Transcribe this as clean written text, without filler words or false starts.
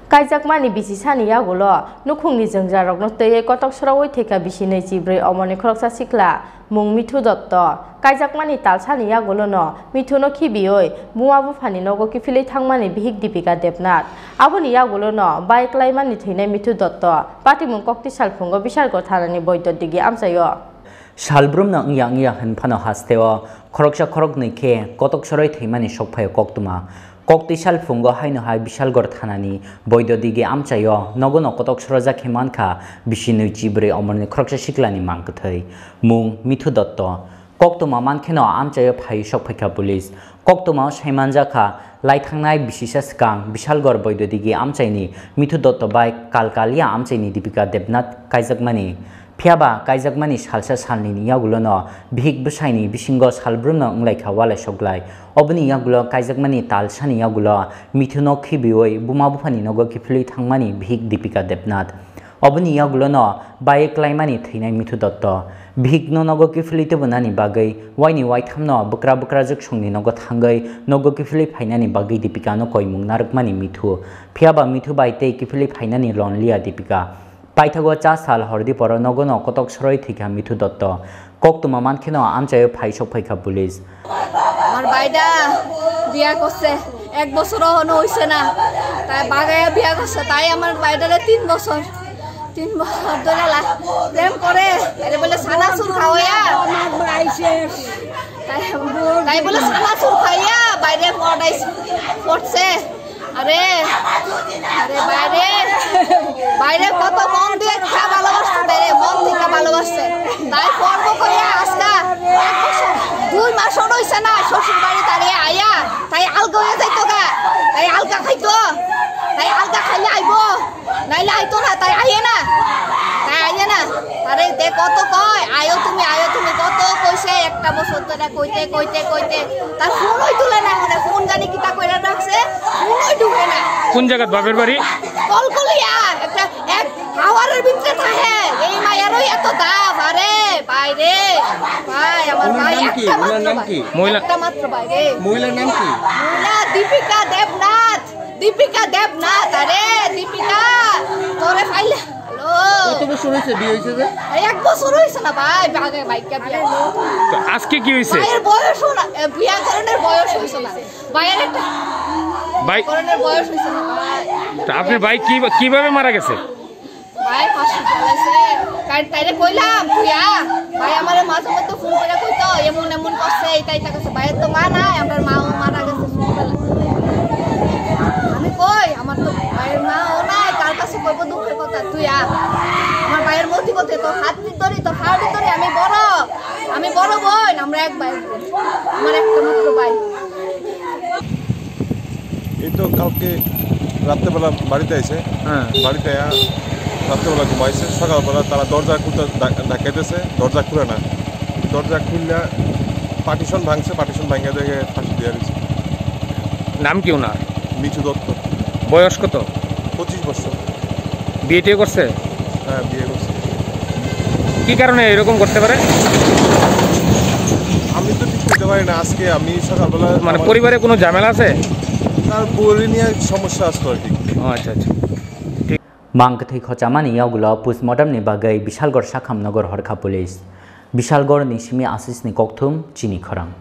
Kaijakmani bisi sani yagulo nukhungni jengjarokno tei kotok srawoi theka bisi 24 omoni khoroksa sikla mung Mithu Dotto Kaijakmani tal sani yagulo no Mithuno khibioi buma bufani nogo kifili thangmani bihik Deepika Debnath aboni yagulo no bike laimani theinai Mithu Dotto patimung kokti salphungo Bishalgarh thanani boidodigi amsayo Salbrumna yang hanphano hasteo khoroksa khorokni khe kotok sroi theimani sokphayo koktuma kokti salphungo haino hai Bishalgarh thanani boidodige amchayo nogono kotok sroja khemanka bisi 24 omorni khoroksa siklani mangkthai mung Mithu Dotto koktuma mankheno amchayo phai sokphaikha police koktuma saimanjakha laithangnai bisisa skang Bishalgarh boidodige amchaini Mithu Dotto bai kalkalia amchaini Deepika Debnath Kaijakmani Phiaba Kaijakmani salsa salni yagulono bihik busaini bisingo salbrumno unglaikha wala soglai obni yagulo Kaijakmani talsani yagulo Mithuno khibioi buma bufani nogo kifli thangmani bihik Deepika Debnath obni yagulono baye klaimani theinai Mithu Dotto bihik no nogo kifli tebunani bagai waini waithamno bukra bukra juksungni nogo thangai nogo kifli phainani bagai Deepika no koimung narukmani Mithu phiaba Mithu bai tei kifli phainani lonlia Deepika Paithago 4 sal hordi poro nogono kotok sroi thika Mithu Dotto koktuma mankheno amchayo phai sokphaikha police আমার বাইদা বিয়া করছে 1 বছরও হনো হইছে না তাই বাগায় বিয়া করছে তাই আমার বাইদারে 3 বছর ধরে প্রেম করে আরে বলে সানাসুর খাওয়া আমার বাইছে তাই বলে সানাসুর খাইয়া বাইরে পড়ছে আরে বাইরে কত মন দিয়ে ভালোবাসছে রে মন থেকে ভালোবাসছে তাই পর্ব কইয়া আজকা 2 মাস হইছে না শ্বশুর বাড়ি তারিয়ে আইয়া তাই আলগা হয়ে যাইতো গা তাই আলগা খাইতো তাই আলগা খাইলে আইবো নাইলে আইতো না তাই আইয়ে না আরে তে কত কয় আয়ো তুমি কত কইছে একটা বছর ধরে কইতে তার ফোনই তুলে না মানে ফোন জানি কিটা কইরা রাখছে ফোনই ঢুকে না কোন জায়গা বাপের বাড়ি কলকলিয়া একটা এক হাওয়ারের ভিতরে থাকে এই মায়ারই এত দাম আরে ভাই আমার ভাই মহিলার নাম কি একটা মাত্র ভাই রে মহিলার নাম কি মহিলা দীপিকা দেবনাথ আরে দীপিকা তোরে ফাইলে কত বছর হইছে বিয়ে হইছে যে 1 বছর হইছে না ভাই আগে বাইকা বিয়া তো আজকে কি হইছে ভাইয়ের বয়স না বিয়া করণের বয়স হইছে না ভাইয়ের একটা ভাই করণের বয়স হইছে না ভাই তো আপনার ভাই কিভাবে মারা গেছে ভাই ফাঁসি চলাইছে তাইরে কইলাম তুইয়া ভাই আমারে মাঝে মধ্যে ফোন করে কইতো এমন করছে এইটাই কাছে ভাইয়ের তো মা নাই আমার মাও মারা গেছে আমি কই আমার তো ভাইয়ের মাও নাই কার কাছে কইব দুঃখের কথা তুইয়া আমার ভাইয়ের মতি কথা তো হাত ধরি তো হাড়ি ধরি আমি বড় বোন আমরা এক ভাই আমার একটা মাত্র ভাই এই তো কালকে রাত্রেবেলা বাড়িতে আইছে বাড়িতে রাত্রেবেলা ঘুমাইছে সকালবেলা তারা দরজা খুলতে ডাকাইতেছে দরজা খুলে না দরজা খুললে পার্টিশন ভাঙে দেখে ফাঁসি দিয়ে দিচ্ছে নাম কি ওনার মিঠু দত্ত বয়স কত 25 বছর বিয়ে করছে হ্যাঁ বিয়ে করছে কি কারণে এরকম করতে পারে আমি তো ঠিক করতে পারি না আজকে আমি সকালবেলা মানে পরিবারে কোনো ঝামেলা আছে তার বউরি নিয়ে সমস্যা আসতো আর কি আচ্ছা Mangkathai khochamani yagulo postmortem ni bagai Bishalgarh Sakham Nagar Horkha Police Bishalgarh ni simi asisni kokthum chini khorang